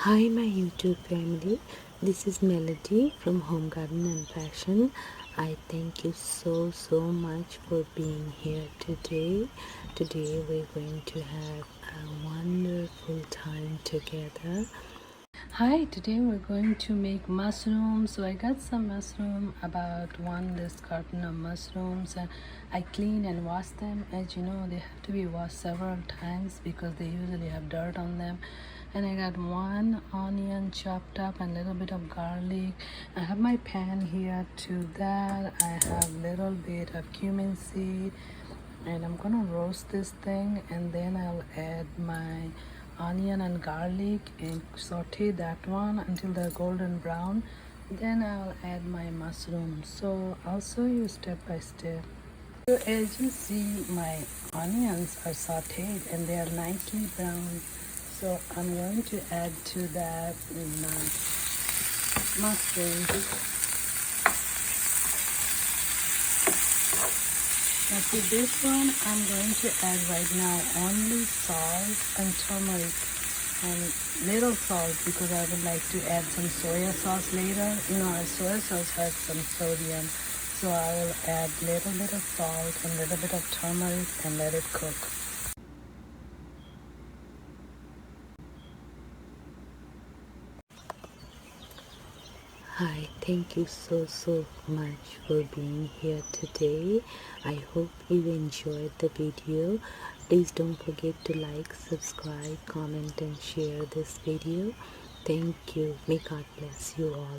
Hi my YouTube family, this is Melody from Home Garden and Fashion. I thank you so much for being here today. Today we're going to have a wonderful time together. Hi, today we're going to make mushrooms. So I got some mushroom, about this carton of mushrooms, and I clean and wash them. As you know, they have to be washed several times because they usually have dirt on them. And I got one onion chopped up and a little bit of garlic. I have my pan here. To that I have little bit of cumin seed, and I'm gonna roast this thing, and then I'll add my onion and garlic and saute that one until they're golden brown. Then I'll add my mushrooms. So I'll show you step by step. So as you see, my onions are sauteed and they are nicely brown. So I'm going to add to that my mushrooms. Now to this one, I'm going to add right now only salt and turmeric and little salt because I would like to add some soya sauce later. You know, our soya sauce has some sodium. So I will add little bit of salt and little bit of turmeric and let it cook. Hi, thank you so much for being here today. I hope you enjoyed the video. Please don't forget to like, subscribe, comment and share this video. Thank you. May God bless you all.